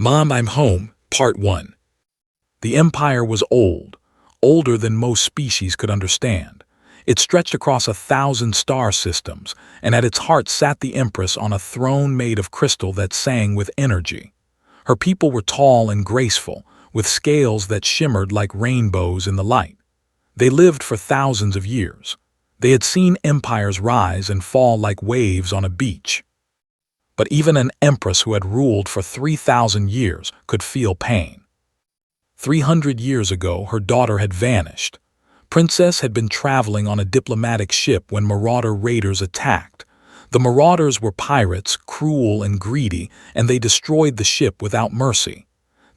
Mom, I'm Home, Part 1. The empire was old, older than most species could understand. It stretched across 1,000 star systems, and at its heart sat the Empress on a throne made of crystal that sang with energy. Her people were tall and graceful, with scales that shimmered like rainbows in the light. They lived for thousands of years. They had seen empires rise and fall like waves on a beach. But even an empress who had ruled for 3,000 years could feel pain. 300 years ago, her daughter had vanished. Princess had been traveling on a diplomatic ship when marauder raiders attacked. The marauders were pirates, cruel and greedy, and they destroyed the ship without mercy.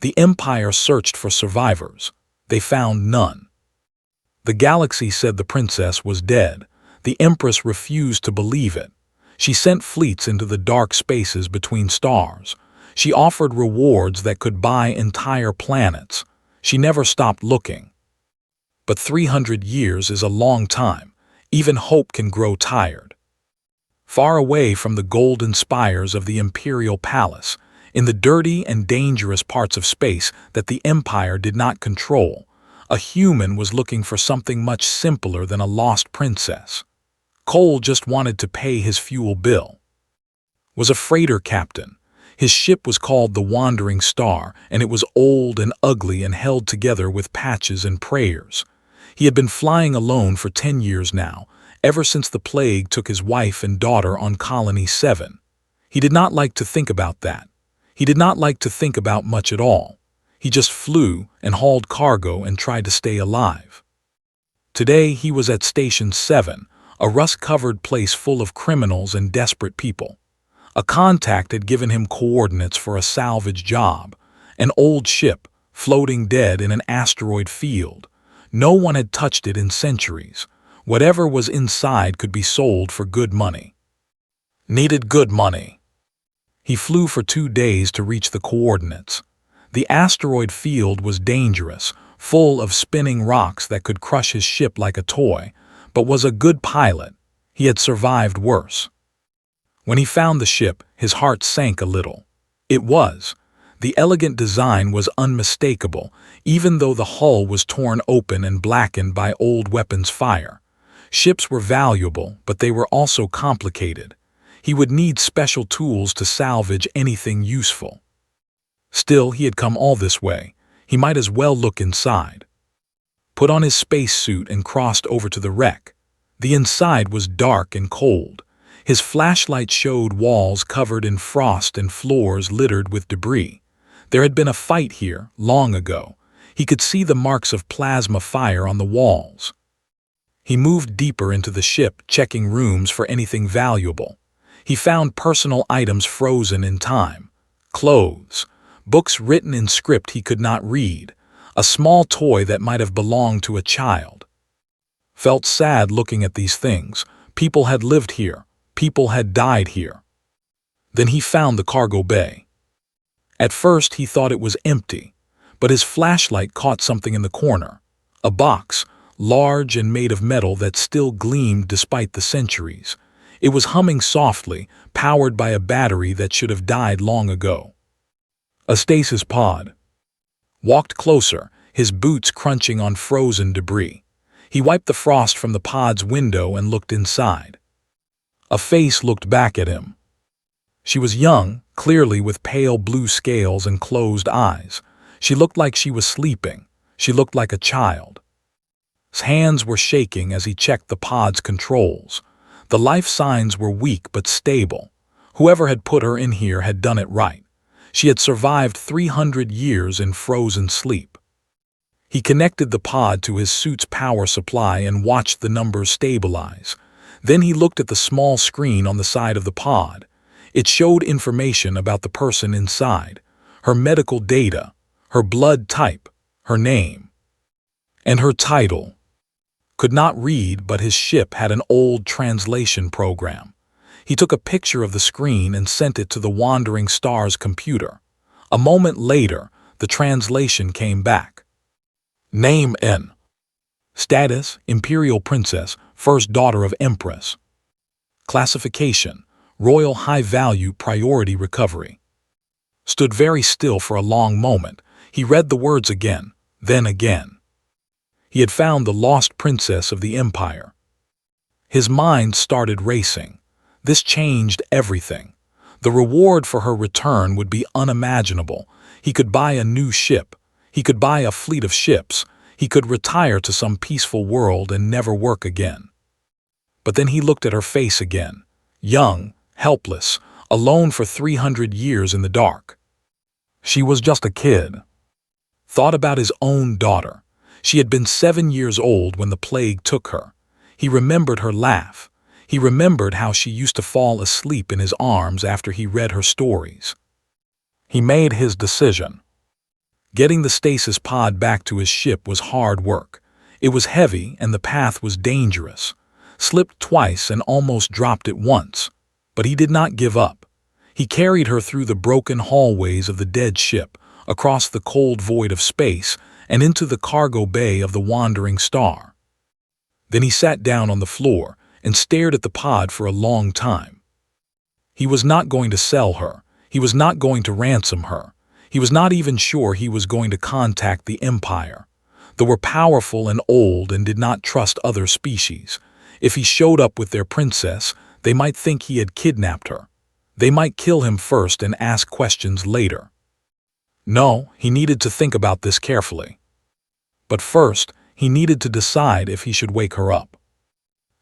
The empire searched for survivors. They found none. The galaxy said the princess was dead. The empress refused to believe it. She sent fleets into the dark spaces between stars. She offered rewards that could buy entire planets. She never stopped looking. But 300 years is a long time. Even hope can grow tired. Far away from the golden spires of the imperial palace, in the dirty and dangerous parts of space that the empire did not control, a human was looking for something much simpler than a lost princess. Cole just wanted to pay his fuel bill. Was a freighter captain. His ship was called the Wandering Star, and it was old and ugly and held together with patches and prayers. He had been flying alone for 10 years now, ever since the plague took his wife and daughter on Colony 7. He did not like to think about that. He did not like to think about much at all. He just flew and hauled cargo and tried to stay alive. Today he was at Station 7, a rust-covered place full of criminals and desperate people. A contact had given him coordinates for a salvage job, an old ship, floating dead in an asteroid field. No one had touched it in centuries. Whatever was inside could be sold for good money. Needed good money. He flew for 2 days to reach the coordinates. The asteroid field was dangerous, full of spinning rocks that could crush his ship like a toy, but was a good pilot. He had survived worse. When he found the ship, his heart sank a little. It was. The elegant design was unmistakable, even though the hull was torn open and blackened by old weapons fire. Ships were valuable, but they were also complicated. He would need special tools to salvage anything useful. Still, he had come all this way. He might as well look inside. Put on his spacesuit and crossed over to the wreck. The inside was dark and cold. His flashlight showed walls covered in frost and floors littered with debris. There had been a fight here, long ago. He could see the marks of plasma fire on the walls. He moved deeper into the ship, checking rooms for anything valuable. He found personal items frozen in time. Clothes. Books written in script he could not read. A small toy that might have belonged to a child. Felt sad looking at these things. People had lived here. People had died here. Then he found the cargo bay. At first he thought it was empty, but his flashlight caught something in the corner. A box, large and made of metal that still gleamed despite the centuries. It was humming softly, powered by a battery that should have died long ago. A stasis pod. Walked closer, his boots crunching on frozen debris. He wiped the frost from the pod's window and looked inside. A face looked back at him. She was young, clearly with pale blue scales and closed eyes. She looked like she was sleeping. She looked like a child. His hands were shaking as he checked the pod's controls. The life signs were weak but stable. Whoever had put her in here had done it right. She had survived 300 years in frozen sleep. He connected the pod to his suit's power supply and watched the numbers stabilize. Then he looked at the small screen on the side of the pod. It showed information about the person inside, her medical data, her blood type, her name, and her title. Could not read, but his ship had an old translation program. He took a picture of the screen and sent it to the Wandering Star's computer. A moment later, the translation came back. Name N. Status, Imperial Princess, first daughter of Empress. Classification, Royal High Value Priority Recovery. stood very still for a long moment. He read the words again, then again. He had found the lost princess of the Empire. His mind started racing. This changed everything. The reward for her return would be unimaginable. He could buy a new ship. He could buy a fleet of ships. He could retire to some peaceful world and never work again. But then he looked at her face again. Young, helpless, alone for 300 years in the dark. She was just a kid. Thought about his own daughter. She had been 7 years old when the plague took her. He remembered her laugh. He remembered how she used to fall asleep in his arms after he read her stories. He made his decision. Getting the stasis pod back to his ship was hard work. It was heavy and the path was dangerous. Slipped twice and almost dropped it once. But he did not give up. He carried her through the broken hallways of the dead ship, across the cold void of space, and into the cargo bay of the wandering star. Then he sat down on the floor and stared at the pod for a long time. He was not going to sell her. He was not going to ransom her. He was not even sure he was going to contact the Empire. They were powerful and old and did not trust other species. If he showed up with their princess, they might think he had kidnapped her. They might kill him first and ask questions later. No, he needed to think about this carefully. But first, he needed to decide if he should wake her up.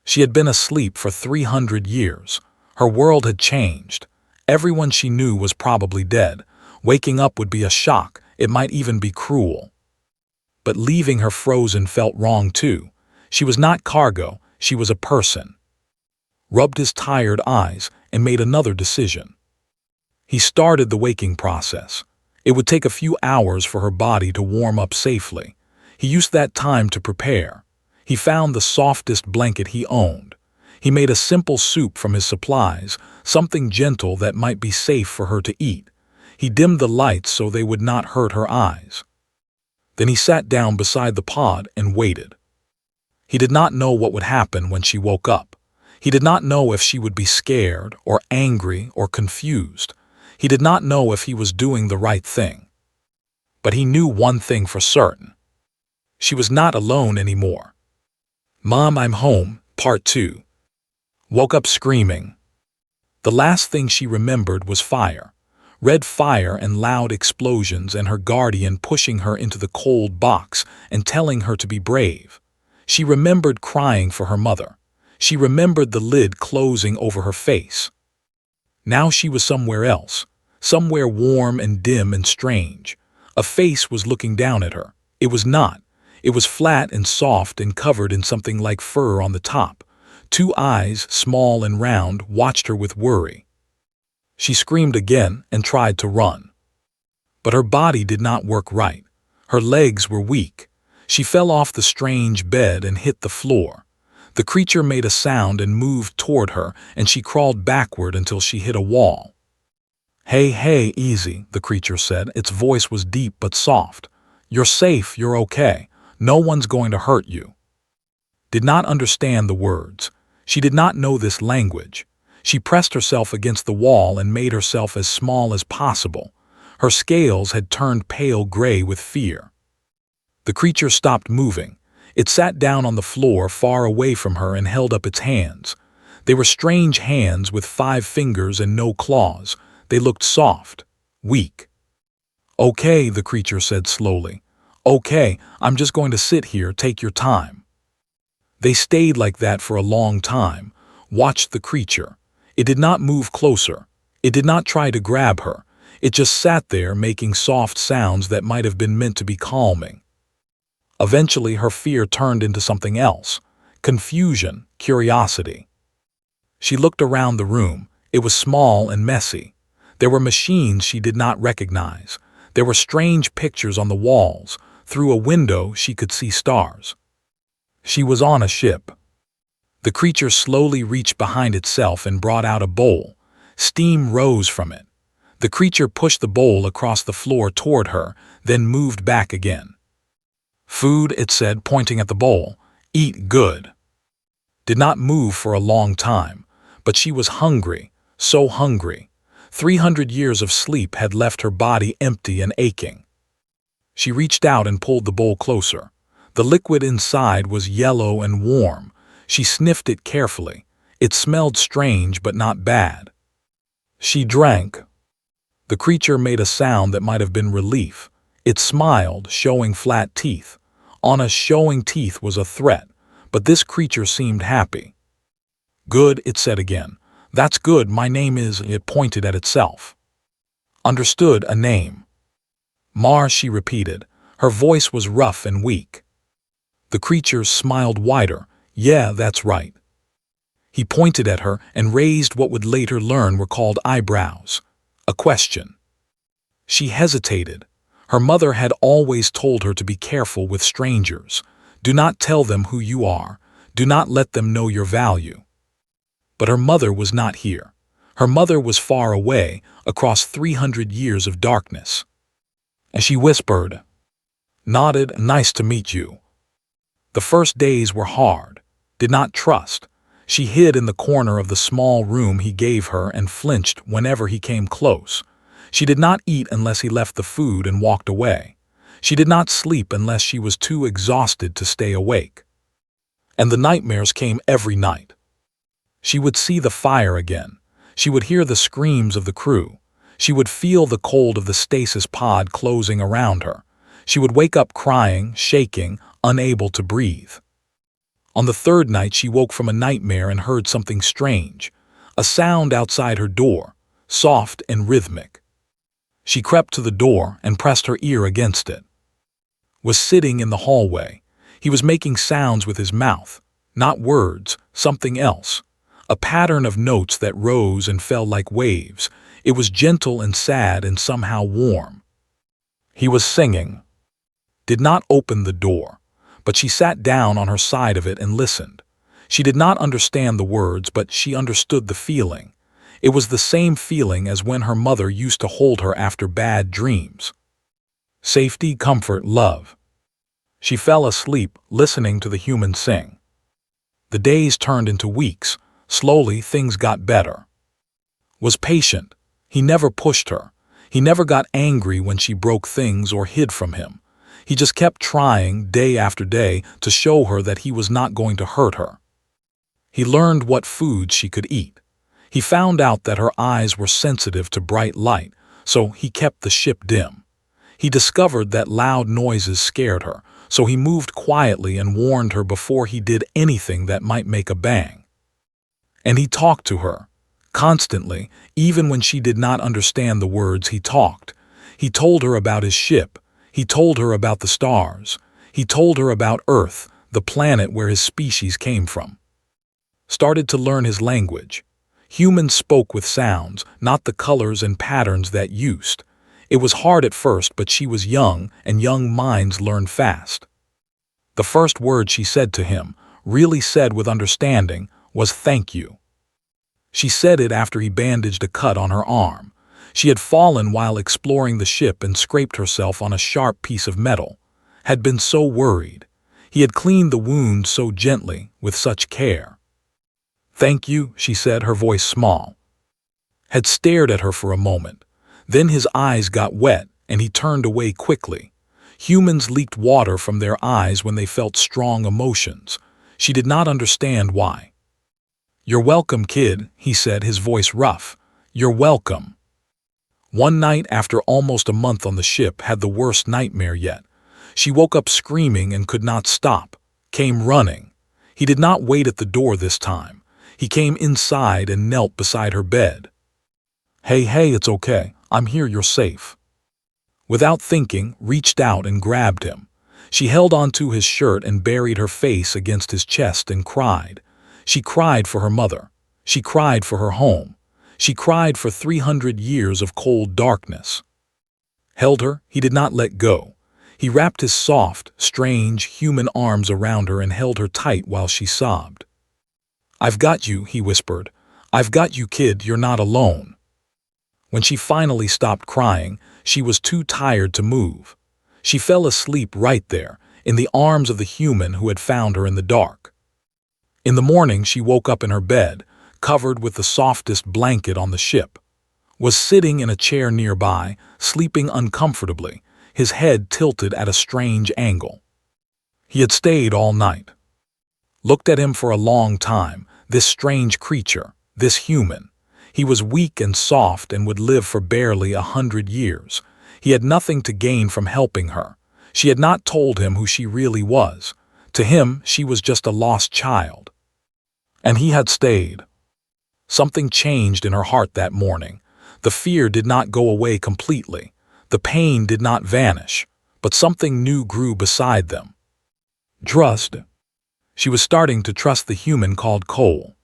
She had been asleep for 300 years. Her world had changed. Everyone she knew was probably dead. Waking up would be a shock. It might even be cruel. But leaving her frozen felt wrong too. She was not cargo. She was a person. Rubbed his tired eyes and made another decision. He started the waking process. It would take a few hours for her body to warm up safely. He used that time to prepare. He found the softest blanket he owned. He made a simple soup from his supplies, something gentle that might be safe for her to eat. He dimmed the lights so they would not hurt her eyes. Then he sat down beside the pod and waited. He did not know what would happen when she woke up. He did not know if she would be scared or angry or confused. He did not know if he was doing the right thing. But he knew one thing for certain. She was not alone anymore. "Mom, I'm home," Part 2. Woke up screaming. The last thing she remembered was fire. Red fire and loud explosions and her guardian pushing her into the cold box and telling her to be brave. She remembered crying for her mother. She remembered the lid closing over her face. Now she was somewhere else, somewhere warm and dim and strange. A face was looking down at her. It was not. It was flat and soft and covered in something like fur on the top. 2 eyes, small and round, watched her with worry. She screamed again and tried to run. But her body did not work right. Her legs were weak. She fell off the strange bed and hit the floor. The creature made a sound and moved toward her, and she crawled backward until she hit a wall. "Hey, hey, easy," the creature said. Its voice was deep but soft. "You're safe, you're okay. No one's going to hurt you." Did not understand the words. She did not know this language. She pressed herself against the wall and made herself as small as possible. Her scales had turned pale gray with fear. The creature stopped moving. It sat down on the floor far away from her and held up its hands. They were strange hands with 5 fingers and no claws. They looked soft, weak. "Okay," the creature said slowly. "Okay, I'm just going to sit here, take your time." They stayed like that for a long time, watched the creature. It did not move closer. It did not try to grab her. It just sat there making soft sounds that might have been meant to be calming. Eventually her fear turned into something else. Confusion, curiosity. She looked around the room. It was small and messy. There were machines she did not recognize. There were strange pictures on the walls. Through a window she could see stars. She was on a ship. The creature slowly reached behind itself and brought out a bowl. Steam rose from it. The creature pushed the bowl across the floor toward her, then moved back again. "Food," it said, pointing at the bowl. "Eat good." Did not move for a long time, but she was hungry, so hungry. 300 years of sleep had left her body empty and aching. She reached out and pulled the bowl closer. The liquid inside was yellow and warm. She sniffed it carefully. It smelled strange but not bad. She drank. The creature made a sound that might have been relief. It smiled, showing flat teeth. On us, showing teeth was a threat, but this creature seemed happy. "Good," it said again. "That's good. My name is—" It pointed at itself. "Understood, a name." "Mar," she repeated. Her voice was rough and weak. The creature smiled wider. "Yeah, that's right." He pointed at her and raised what would later learn were called eyebrows. A question. She hesitated. Her mother had always told her to be careful with strangers. Do not tell them who you are. Do not let them know your value. But her mother was not here. Her mother was far away, across 300 years of darkness. As she whispered, nodded, "Nice to meet you." The first days were hard. Did not trust. She hid in the corner of the small room he gave her and flinched whenever he came close. She did not eat unless he left the food and walked away. She did not sleep unless she was too exhausted to stay awake. And the nightmares came every night. She would see the fire again. She would hear the screams of the crew. She would feel the cold of the stasis pod closing around her. She would wake up crying, shaking, unable to breathe. On the third night, she woke from a nightmare and heard something strange, a sound outside her door, soft and rhythmic. She crept to the door and pressed her ear against it. Was sitting in the hallway. He was making sounds with his mouth, not words, something else. A pattern of notes that rose and fell like waves. It was gentle and sad and somehow warm. He was singing. Did not open the door, but she sat down on her side of it and listened. She did not understand the words, but she understood the feeling. It was the same feeling as when her mother used to hold her after bad dreams. Safety, comfort, love. She fell asleep, listening to the human sing. The days turned into weeks. Slowly, things got better. Was patient. He never pushed her. He never got angry when she broke things or hid from him. He just kept trying, day after day, to show her that he was not going to hurt her. He learned what foods she could eat. He found out that her eyes were sensitive to bright light, so he kept the ship dim. He discovered that loud noises scared her, so he moved quietly and warned her before he did anything that might make a bang. And he talked to her, constantly, even when she did not understand the words he talked. He told her about his ship. He told her about the stars. He told her about Earth, the planet where his species came from. Started to learn his language. Humans spoke with sounds, not the colors and patterns that used. It was hard at first, but she was young, and young minds learn fast. The first word she said to him, really said with understanding, was "thank you." She said it after he bandaged a cut on her arm. She had fallen while exploring the ship and scraped herself on a sharp piece of metal. Had been so worried. He had cleaned the wound so gently, with such care. "Thank you," she said, her voice small. Had stared at her for a moment. Then his eyes got wet, and he turned away quickly. Humans leaked water from their eyes when they felt strong emotions. She did not understand why. "You're welcome, kid," he said, his voice rough. "You're welcome." One night, after almost a month on the ship, had the worst nightmare yet. She woke up screaming and could not stop. Came running. He did not wait at the door this time. He came inside and knelt beside her bed. Hey, it's okay. I'm here, you're safe." Without thinking, reached out and grabbed him. She held onto his shirt and buried her face against his chest and cried. She cried for her mother. She cried for her home. She cried for 300 years of cold darkness. Held her, he did not let go. He wrapped his soft, strange, human arms around her and held her tight while she sobbed. "I've got you," he whispered. "I've got you, kid, you're not alone." When she finally stopped crying, she was too tired to move. She fell asleep right there, in the arms of the human who had found her in the dark. In the morning, she woke up in her bed, covered with the softest blanket on the ship. was sitting in a chair nearby, sleeping uncomfortably, his head tilted at a strange angle. He had stayed all night. Looked at him for a long time, this strange creature, this human. He was weak and soft and would live for barely 100 years. He had nothing to gain from helping her. She had not told him who she really was. To him, she was just a lost child. And he had stayed. Something changed in her heart that morning. The fear did not go away completely. The pain did not vanish, but something new grew beside them. Trust. She was starting to trust the human called Cole.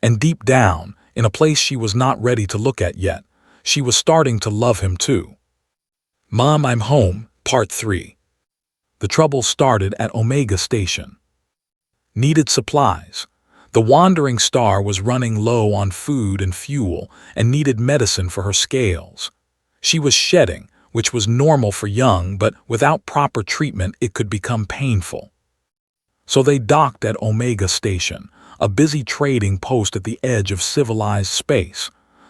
And deep down, in a place she was not ready to look at yet, she was starting to love him too. Mom, I'm home, Part 3. The trouble started at Omega Station. Needed supplies. The wandering star was running low on food and fuel and needed medicine for her scales. She was shedding, which was normal for young, but without proper treatment it could become painful. So they docked at Omega Station, a busy trading post at the edge of civilized space,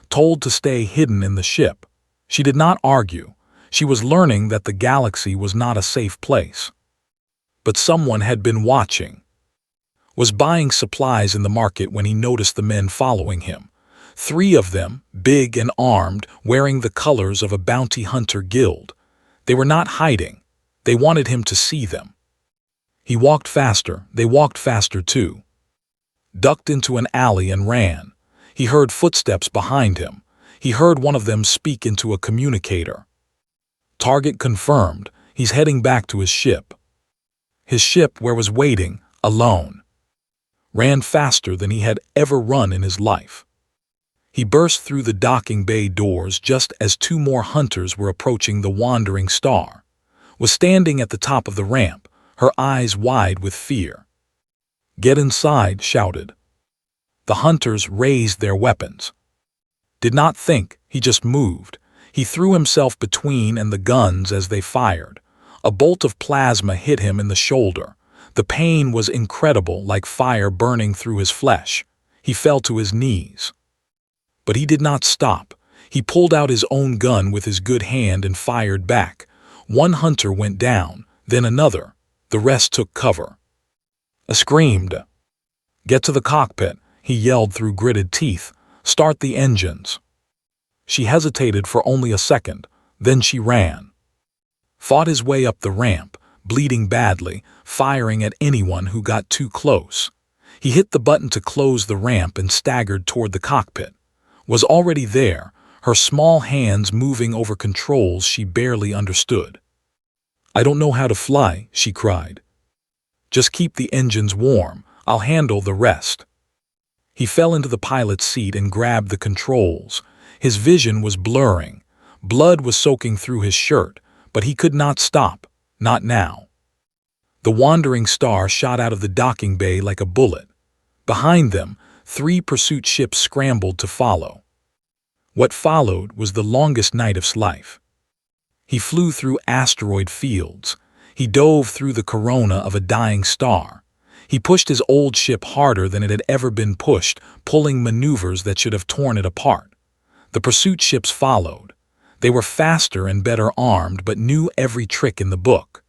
told to stay hidden in the ship. She did not argue. She was learning that the galaxy was not a safe place. But someone had been watching. Was buying supplies in the market when he noticed the men following him. 3 of them, big and armed, wearing the colors of a bounty hunter guild. They were not hiding. They wanted him to see them. He walked faster. They walked faster too. Ducked into an alley and ran. He heard footsteps behind him. He heard one of them speak into a communicator. Target confirmed. He's heading back to his ship. His ship where was waiting, alone. Ran faster than he had ever run in his life. He burst through the docking bay doors just as 2 more hunters were approaching the wandering star. Was standing at the top of the ramp, her eyes wide with fear. Get inside, shouted. The hunters raised their weapons. Did not think, he just moved. He threw himself between and the guns as they fired. A bolt of plasma hit him in the shoulder. The pain was incredible, like fire burning through his flesh. He fell to his knees. But he did not stop. He pulled out his own gun with his good hand and fired back. 1 hunter went down, then another. The rest took cover. Screamed. Get to the cockpit, he yelled through gritted teeth. Start the engines. She hesitated for only a second, then she ran. Fought his way up the ramp, bleeding badly, firing at anyone who got too close. He hit the button to close the ramp and staggered toward the cockpit. Was already there, her small hands moving over controls she barely understood. I don't know how to fly, she cried. Just keep the engines warm, I'll handle the rest. He fell into the pilot's seat and grabbed the controls. His vision was blurring. Blood was soaking through his shirt, but he could not stop, not now. The wandering star shot out of the docking bay like a bullet. Behind them, 3 pursuit ships scrambled to follow. What followed was the longest night of his life. He flew through asteroid fields. He dove through the corona of a dying star. He pushed his old ship harder than it had ever been pushed, pulling maneuvers that should have torn it apart. The pursuit ships followed. They were faster and better armed, but knew every trick in the book.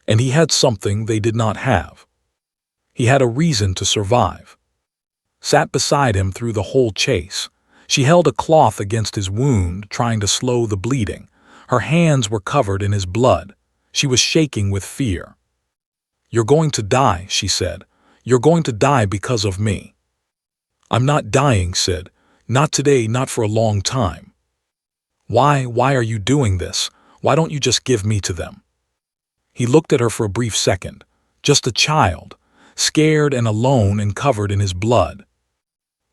And he had something they did not have. He had a reason to survive. Sat beside him through the whole chase. She held a cloth against his wound, trying to slow the bleeding. Her hands were covered in his blood. She was shaking with fear. You're going to die, she said. You're going to die because of me. I'm not dying, Sid. Not today, not for a long time. Why are you doing this? Why don't you just give me to them? He looked at her for a brief second. Just a child, scared and alone and covered in his blood.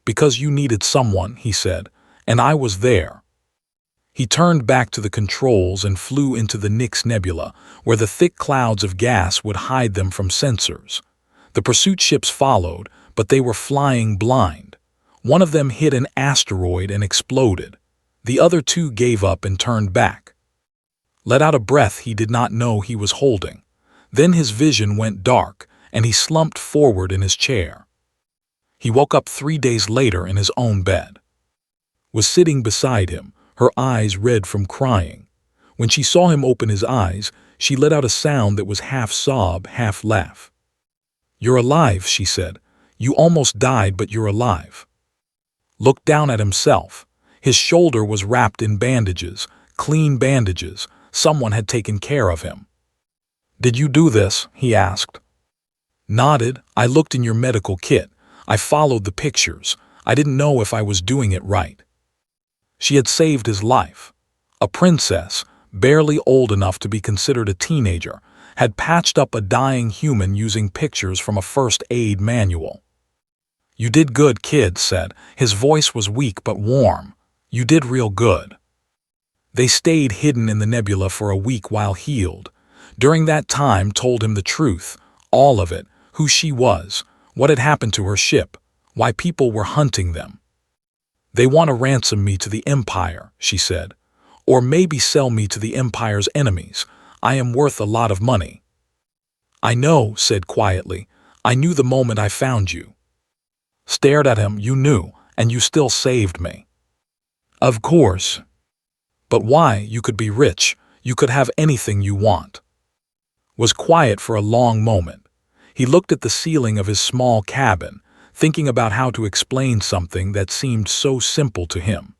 Because you needed someone, he said, and I was there. He turned back to the controls and flew into the Nix Nebula, where the thick clouds of gas would hide them from sensors. The pursuit ships followed, but they were flying blind. One of them hit an asteroid and exploded. The other 2 gave up and turned back. Let out a breath he did not know he was holding. Then his vision went dark, and he slumped forward in his chair. He woke up 3 days later in his own bed. was sitting beside him, her eyes red from crying. When she saw him open his eyes, she let out a sound that was half sob, half laugh. "You're alive," she said. "You almost died, but you're alive." Looked down at himself. His shoulder was wrapped in bandages, clean bandages. Someone had taken care of him. "Did you do this?" he asked. Nodded. "I looked in your medical kit. I followed the pictures. I didn't know if I was doing it right." She had saved his life. A princess, barely old enough to be considered a teenager, had patched up a dying human using pictures from a first aid manual. "You did good," Kid said. His voice was weak but warm. "You did real good." They stayed hidden in the nebula for a week while healed. During that time told him the truth, all of it, who she was, what had happened to her ship, why people were hunting them. "They want to ransom me to the Empire," she said. "Or maybe sell me to the Empire's enemies. I am worth a lot of money." "I know," said quietly. "I knew the moment I found you." Stared at him. "You knew, and you still saved me." "Of course." "But why? You could be rich. You could have anything you want." Was quiet for a long moment. He looked at the ceiling of his small cabin, thinking about how to explain something that seemed so simple to him.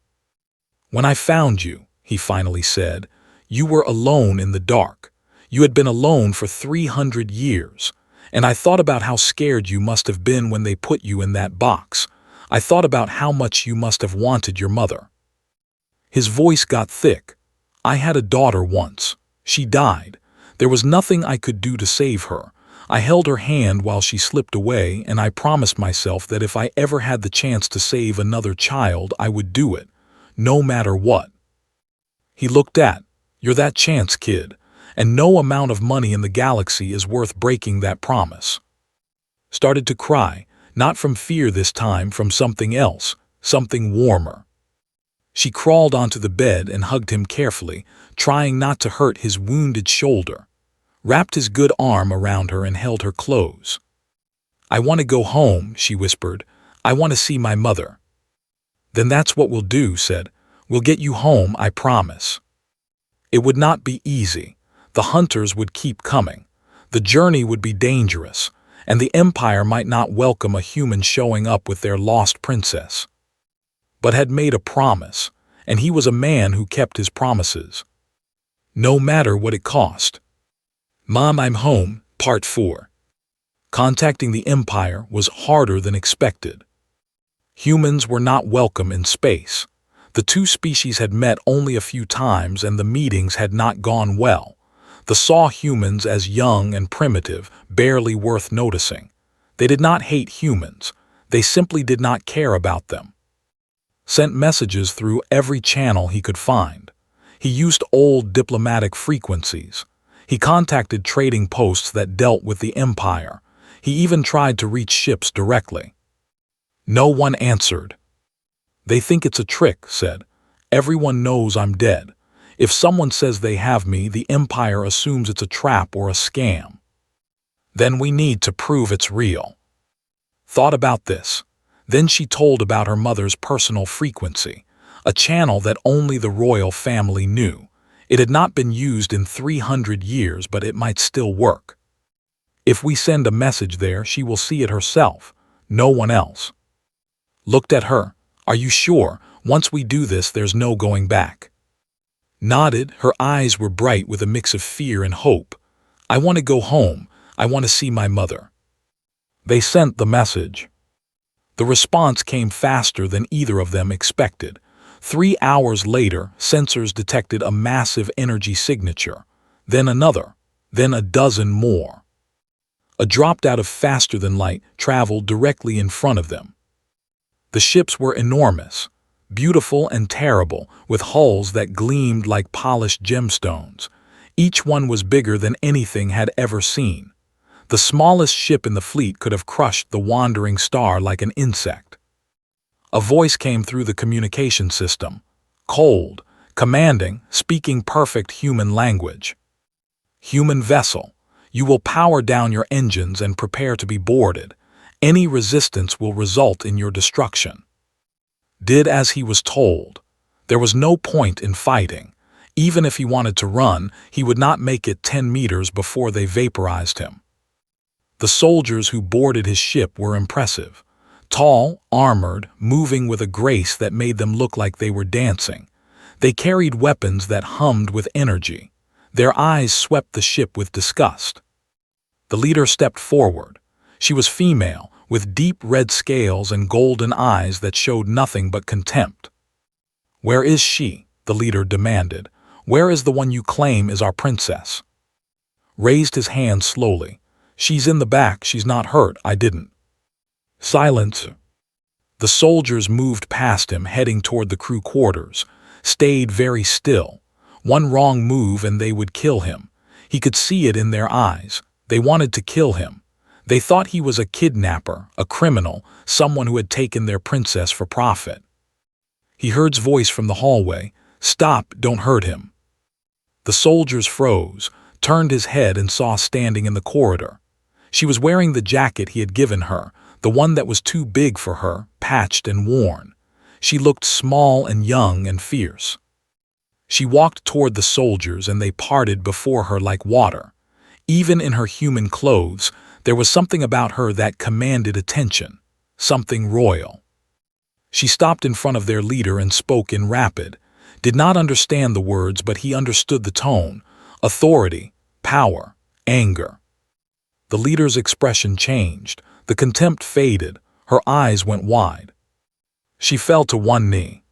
"When I found you," he finally said, "you were alone in the dark. You had been alone for 300 years. And I thought about how scared you must have been when they put you in that box. I thought about how much you must have wanted your mother." His voice got thick. "I had a daughter once. She died. There was nothing I could do to save her. I held her hand while she slipped away, and I promised myself that if I ever had the chance to save another child, I would do it, no matter what." He looked at, "You're that chance, kid. And no amount of money in the galaxy is worth breaking that promise." Started to cry, not from fear this time, from something else, something warmer. She crawled onto the bed and hugged him carefully, trying not to hurt his wounded shoulder. Wrapped his good arm around her and held her close. "I want to go home," she whispered. "I want to see my mother." "Then that's what we'll do," said. "We'll get you home, I promise." It would not be easy. The hunters would keep coming. The journey would be dangerous, and the Empire might not welcome a human showing up with their lost princess. But had made a promise, and he was a man who kept his promises. No matter what it cost. Mom, I'm home, Part 4. Contacting the Empire was harder than expected. Humans were not welcome in space. The two species had met only a few times, and the meetings had not gone well. They saw humans as young and primitive, barely worth noticing. They did not hate humans. They simply did not care about them. Sent messages through every channel he could find. He used old diplomatic frequencies. He contacted trading posts that dealt with the Empire. He even tried to reach ships directly. No one answered. "They think it's a trick," said. "Everyone knows I'm dead. If someone says they have me, the Empire assumes it's a trap or a scam. Then we need to prove it's real." Thought about this. Then she told about her mother's personal frequency, a channel that only the royal family knew. It had not been used in 300 years, but it might still work. If we send a message there, she will see it herself, no one else. Looked at her. "Are you sure? Once we do this, there's no going back." Nodded. Her eyes were bright with a mix of fear and hope. "I want to go home. I want to see my mother." They sent the message. The response came faster than either of them expected. 3 hours later, sensors detected a massive energy signature, then another, then a dozen more. A dropped out of faster than light traveled directly in front of them. The ships were enormous, beautiful and terrible, with hulls that gleamed like polished gemstones. Each one was bigger than anything had ever seen. The smallest ship in the fleet could have crushed the wandering star like an insect. A voice came through the communication system, cold, commanding, speaking perfect human language. "Human vessel, you will power down your engines and prepare to be boarded. Any resistance will result in your destruction." did as he was told. There was no point in fighting. Even if he wanted to run, he would not make it 10 meters before they vaporized him. The soldiers who boarded his ship were impressive. Tall, armored, moving with a grace that made them look like they were dancing. They carried weapons that hummed with energy. Their eyes swept the ship with disgust. The leader stepped forward. She was female, with deep red scales and golden eyes that showed nothing but contempt. "Where is she?" the leader demanded. "Where is the one you claim is our princess?" Raised his hand slowly. "She's in the back, she's not hurt, I didn't." Silence. The soldiers moved past him, heading toward the crew quarters, stayed very still. One wrong move and they would kill him. He could see it in their eyes. They wanted to kill him. They thought he was a kidnapper, a criminal, someone who had taken their princess for profit. He heard his voice from the hallway. "Stop, don't hurt him." The soldiers froze, turned his head and saw standing in the corridor. She was wearing the jacket he had given her, the one that was too big for her, patched and worn. She looked small and young and fierce. She walked toward the soldiers and they parted before her like water. Even in her human clothes, there was something about her that commanded attention, something royal. She stopped in front of their leader and spoke in rapid, did not understand the words, but he understood the tone: authority, power, anger. The leader's expression changed, the contempt faded, her eyes went wide. She fell to one knee.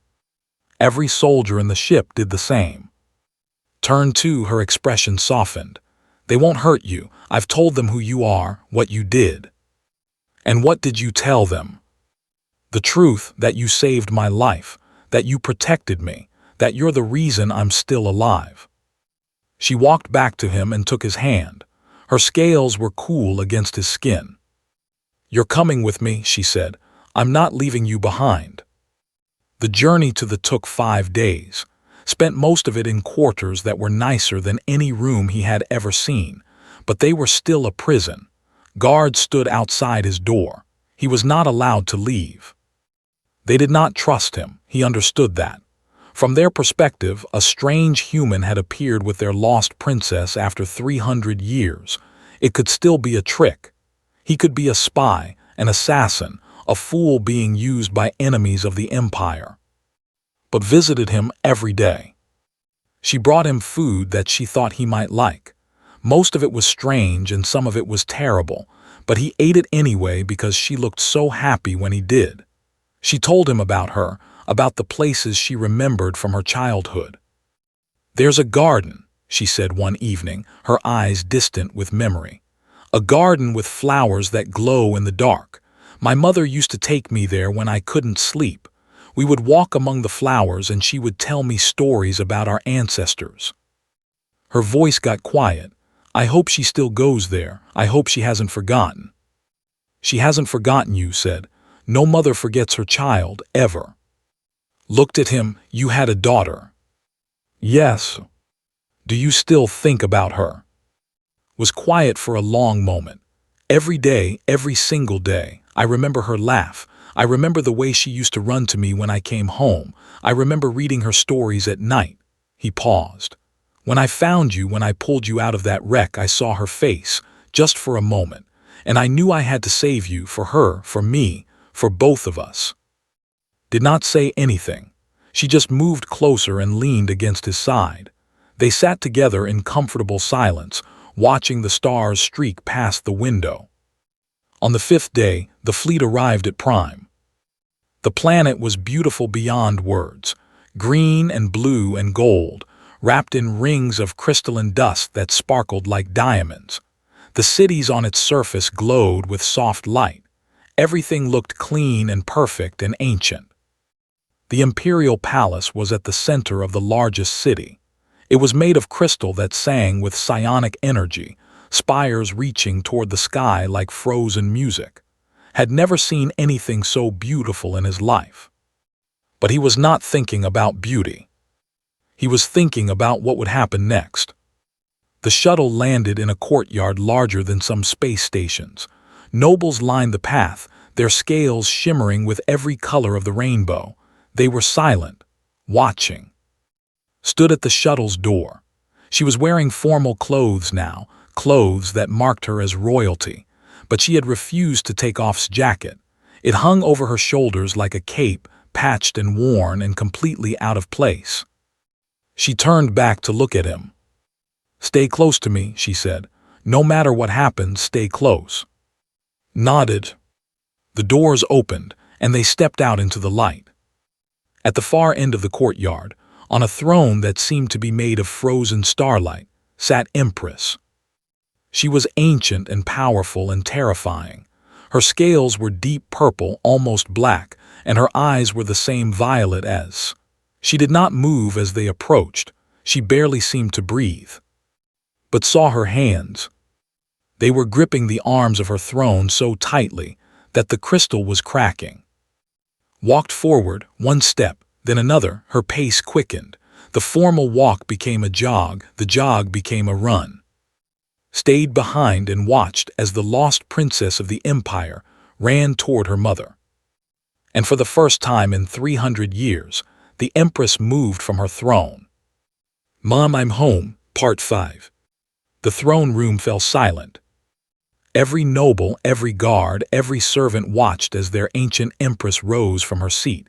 Every soldier in the ship did the same. Turn 2, her expression softened. "They won't hurt you. I've told them who you are, what you did." "And what did you tell them?" "The truth, that you saved my life, that you protected me, that you're the reason I'm still alive." She walked back to him and took his hand. Her scales were cool against his skin. "You're coming with me," she said. "I'm not leaving you behind." The journey to the took 5 days. Spent most of it in quarters that were nicer than any room he had ever seen, but they were still a prison. Guards stood outside his door. He was not allowed to leave. They did not trust him, he understood that. From their perspective, a strange human had appeared with their lost princess after 300 years. It could still be a trick. He could be a spy, an assassin, a fool being used by enemies of the Empire. But visited him every day. She brought him food that she thought he might like. Most of it was strange and some of it was terrible, but he ate it anyway because she looked so happy when he did. She told him about her, about the places she remembered from her childhood. "There's a garden," she said one evening, her eyes distant with memory. "A garden with flowers that glow in the dark. My mother used to take me there when I couldn't sleep. We would walk among the flowers and she would tell me stories about our ancestors." Her voice got quiet. "I hope she still goes there. I hope she hasn't forgotten." "She hasn't forgotten you," said. "No mother forgets her child, ever." Looked at him. "You had a daughter." "Yes." "Do you still think about her?" Was quiet for a long moment. "Every day, every single day. I remember her laugh. I remember the way she used to run to me when I came home. I remember reading her stories at night." He paused. "When I found you, when I pulled you out of that wreck, I saw her face, just for a moment, and I knew I had to save you, for her, for me, for both of us." Did not say anything. She just moved closer and leaned against his side. They sat together in comfortable silence, watching the stars streak past the window. On the 5th day, the fleet arrived at Prime. The planet was beautiful beyond words, green and blue and gold, wrapped in rings of crystalline dust that sparkled like diamonds. The cities on its surface glowed with soft light. Everything looked clean and perfect and ancient. The Imperial Palace was at the center of the largest city. It was made of crystal that sang with psionic energy, spires reaching toward the sky like frozen music. Had never seen anything so beautiful in his life. But he was not thinking about beauty. He was thinking about what would happen next. The shuttle landed in a courtyard larger than some space stations. Nobles lined the path, their scales shimmering with every color of the rainbow. They were silent, watching. Stood at the shuttle's door. She was wearing formal clothes now, clothes that marked her as royalty, but she had refused to take off's jacket. It hung over her shoulders like a cape, patched and worn and completely out of place. She turned back to look at him. "Stay close to me," she said. "No matter what happens, stay close." Nodded. The doors opened, and they stepped out into the light. At the far end of the courtyard, on a throne that seemed to be made of frozen starlight, sat Empress. She was ancient and powerful and terrifying. Her scales were deep purple, almost black, and her eyes were the same violet as. She did not move as they approached. She barely seemed to breathe. But saw her hands. They were gripping the arms of her throne so tightly that the crystal was cracking. Walked forward, one step, then another. Her pace quickened. The formal walk became a jog, the jog became a run. Stayed behind and watched as the lost princess of the empire ran toward her mother. And for the first time in 300 years, the Empress moved from her throne. "Mom, I'm home." Part 5. The throne room fell silent. Every noble, every guard, every servant watched as their ancient Empress rose from her seat.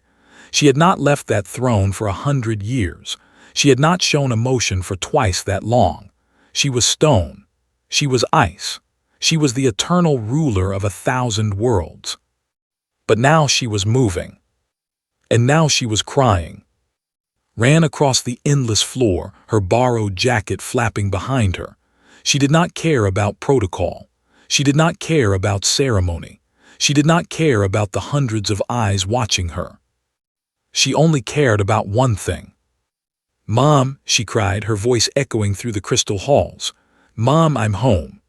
She had not left that throne for 100 years. She had not shown emotion for twice that long. She was stone. She was ice. She was the eternal ruler of 1,000 worlds. But now she was moving. And now she was crying. Ran across the endless floor, her borrowed jacket flapping behind her. She did not care about protocol. She did not care about ceremony. She did not care about the hundreds of eyes watching her. She only cared about one thing. "Mom," she cried, her voice echoing through the crystal halls. "Mom, I'm home."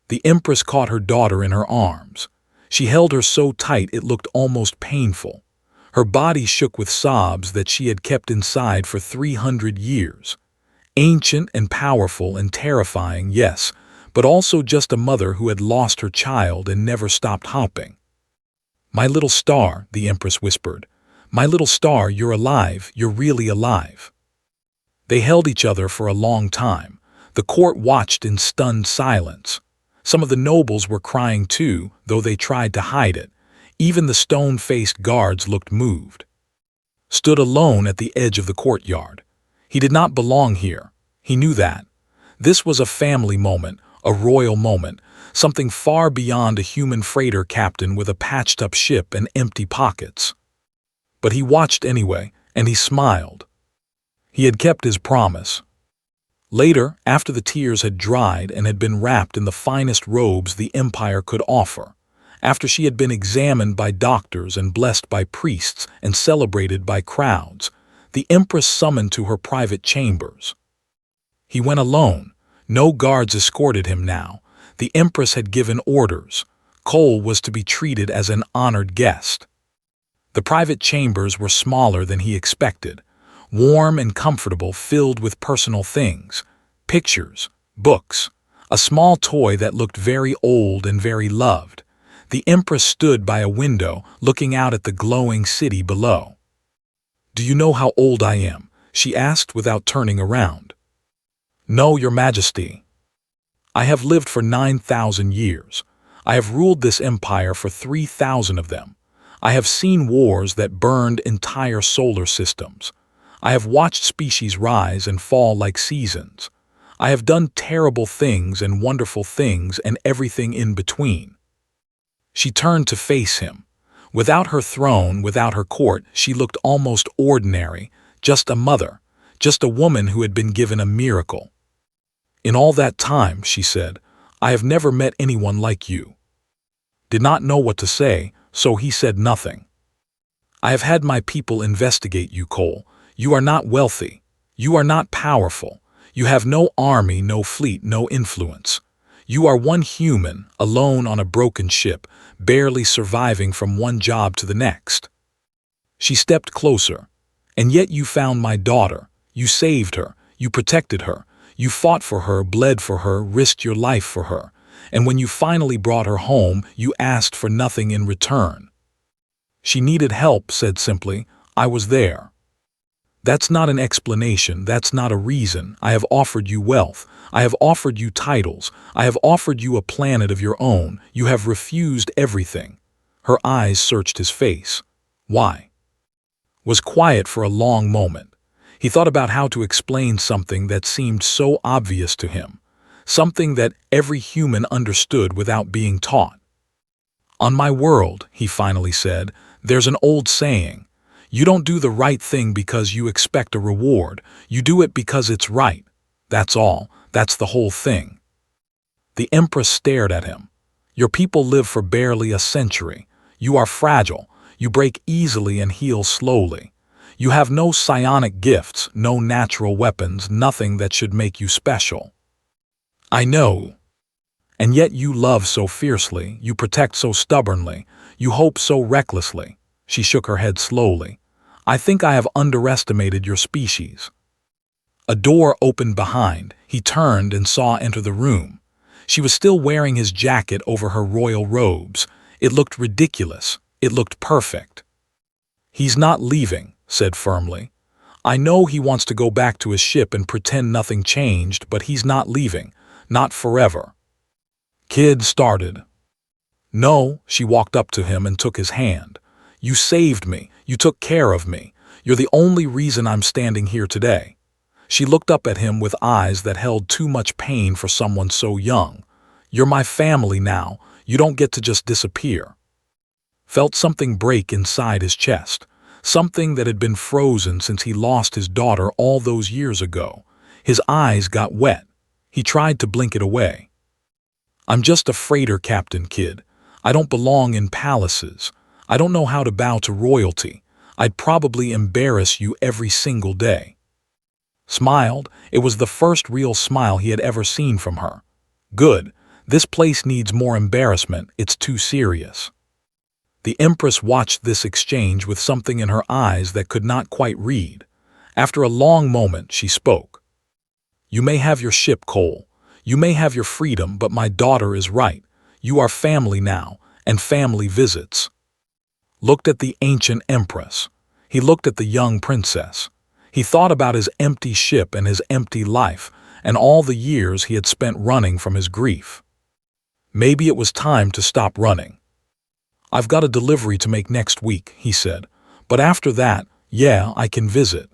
The Empress caught her daughter in her arms. She held her so tight it looked almost painful. Her body shook with sobs that she had kept inside for 300 years. Ancient and powerful and terrifying, yes, but also just a mother who had lost her child and never stopped hopping. "My little star," the Empress whispered. "My little star, you're alive, you're really alive." They held each other for a long time. The court watched in stunned silence. Some of the nobles were crying too, though they tried to hide it. Even the stone-faced guards looked moved. Stood alone at the edge of the courtyard. He did not belong here. He knew that. This was a family moment, a royal moment, something far beyond a human freighter captain with a patched-up ship and empty pockets. But he watched anyway, and he smiled. He had kept his promise. Later, after the tears had dried and had been wrapped in the finest robes the empire could offer, after she had been examined by doctors and blessed by priests and celebrated by crowds, the Empress summoned to her private chambers. He went alone. No guards escorted him now. The Empress had given orders. Cole was to be treated as an honored guest. The private chambers were smaller than he expected, warm and comfortable, filled with personal things, pictures, books, a small toy that looked very old and very loved. The Empress stood by a window, looking out at the glowing city below. "Do you know how old I am?" she asked without turning around. "No, Your Majesty. I have lived for 9,000 years. I have ruled this empire for 3,000 of them. I have seen wars that burned entire solar systems. I have watched species rise and fall like seasons. I have done terrible things and wonderful things and everything in between." She turned to face him. Without her throne, without her court, she looked almost ordinary, just a mother, just a woman who had been given a miracle. "In all that time," she said, "I have never met anyone like you." Did not know what to say, so he said nothing. "I have had my people investigate you, Cole. You are not wealthy. You are not powerful. You have no army, no fleet, no influence. You are one human, alone on a broken ship, barely surviving from one job to the next." She stepped closer. "And yet you found my daughter. You saved her. You protected her. You fought for her, bled for her, risked your life for her. And when you finally brought her home, you asked for nothing in return." "She needed help," said simply. I was there. That's not an explanation, that's not a reason. I have offered you wealth. I have offered you titles. I have offered you a planet of your own. You have refused everything. Her eyes searched his face. Why? Was quiet for a long moment. He thought about how to explain something that seemed so obvious to him, something that every human understood without being taught. On my world, he finally said, there's an old saying. You don't do the right thing because you expect a reward. You do it because it's right. That's all. That's the whole thing. The Empress stared at him. Your people live for barely a century. You are fragile. You break easily and heal slowly. You have no psionic gifts, no natural weapons, nothing that should make you special. I know. And yet you love so fiercely, you protect so stubbornly, you hope so recklessly. She shook her head slowly. I think I have underestimated your species. A door opened behind. He turned and saw enter the room. She was still wearing his jacket over her royal robes. It looked ridiculous. It looked perfect. He's not leaving, said firmly. I know he wants to go back to his ship and pretend nothing changed, but he's not leaving. Not forever. Kid started. No, she walked up to him and took his hand. You saved me. You took care of me. You're the only reason I'm standing here today. She looked up at him with eyes that held too much pain for someone so young. You're my family now. You don't get to just disappear. Felt something break inside his chest, something that had been frozen since he lost his daughter all those years ago. His eyes got wet. He tried to blink it away. I'm just a freighter captain, kid. I don't belong in palaces. I don't know how to bow to royalty. I'd probably embarrass you every single day. Smiled. It was the first real smile he had ever seen from her. Good. This place needs more embarrassment. It's too serious. The Empress watched this exchange with something in her eyes that could not quite read. After a long moment, she spoke. You may have your ship, Cole. You may have your freedom, but my daughter is right. You are family now, and family visits. Looked at the ancient Empress. He looked at the young princess. He thought about his empty ship and his empty life, and all the years he had spent running from his grief. Maybe it was time to stop running. I've got a delivery to make next week, he said, but after that, yeah, I can visit.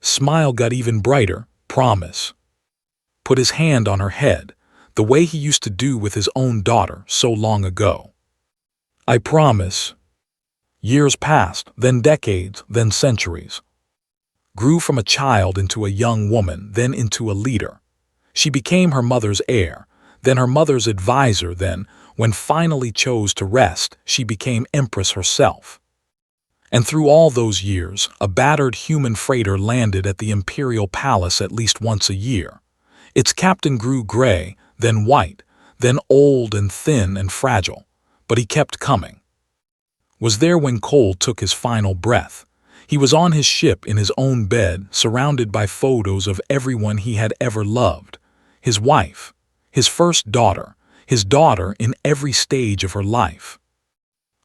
Smile got even brighter. Promise. Put his hand on her head, the way he used to do with his own daughter so long ago. I promise. Years passed, then decades, then centuries. Grew from a child into a young woman, then into a leader. She became her mother's heir, then her mother's advisor, then, when finally chose to rest, she became Empress herself. And through all those years, a battered human freighter landed at the Imperial Palace at least once a year. Its captain grew gray, then white, then old and thin and fragile, but he kept coming. Was there when Cole took his final breath. He was on his ship in his own bed, surrounded by photos of everyone he had ever loved. His wife, his first daughter, his daughter in every stage of her life.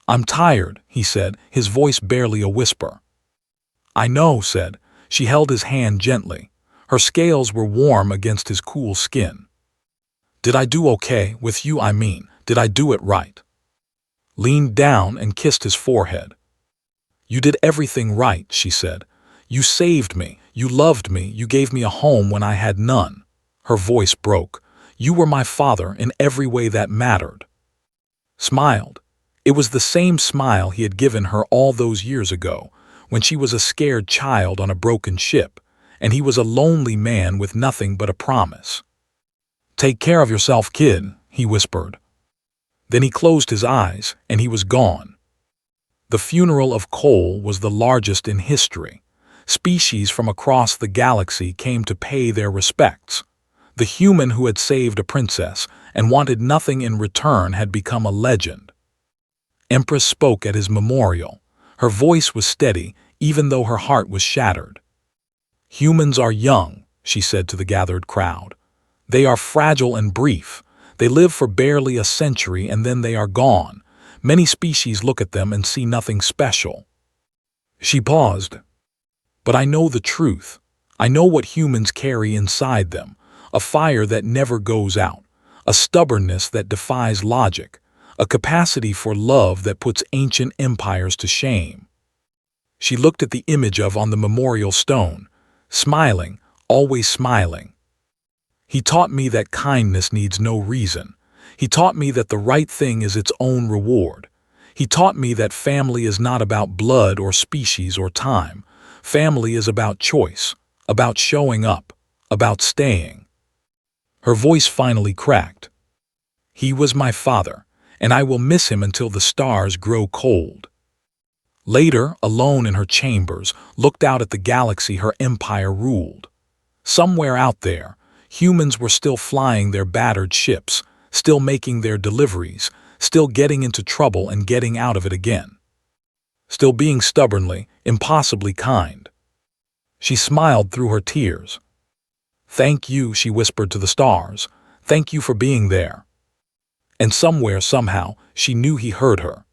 I'm tired, he said, his voice barely a whisper. I know, said. She held his hand gently. Her scales were warm against his cool skin. Did I do okay, with you I mean, did I do it right? Leaned down and kissed his forehead. You did everything right, she said. You saved me, you loved me, you gave me a home when I had none. Her voice broke. You were my father in every way that mattered. Smiled. It was the same smile he had given her all those years ago, when she was a scared child on a broken ship, and he was a lonely man with nothing but a promise. Take care of yourself, kid, he whispered. Then he closed his eyes, and he was gone. The funeral of Cole was the largest in history. Species from across the galaxy came to pay their respects. The human who had saved a princess and wanted nothing in return had become a legend. Empress spoke at his memorial. Her voice was steady, even though her heart was shattered. Humans are young, she said to the gathered crowd. They are fragile and brief. They live for barely a century and then they are gone. Many species look at them and see nothing special. She paused. But I know the truth. I know what humans carry inside them, a fire that never goes out, a stubbornness that defies logic, a capacity for love that puts ancient empires to shame. She looked at the image of on the memorial stone, smiling, always smiling. He taught me that kindness needs no reason. He taught me that the right thing is its own reward. He taught me that family is not about blood or species or time. Family is about choice, about showing up, about staying. Her voice finally cracked. He was my father, and I will miss him until the stars grow cold. Later, alone in her chambers, looked out at the galaxy her empire ruled. Somewhere out there, humans were still flying their battered ships, still making their deliveries, still getting into trouble and getting out of it again. Still being stubbornly, impossibly kind. She smiled through her tears. "Thank you," she whispered to the stars. "Thank you for being there." And somewhere, somehow, she knew he heard her.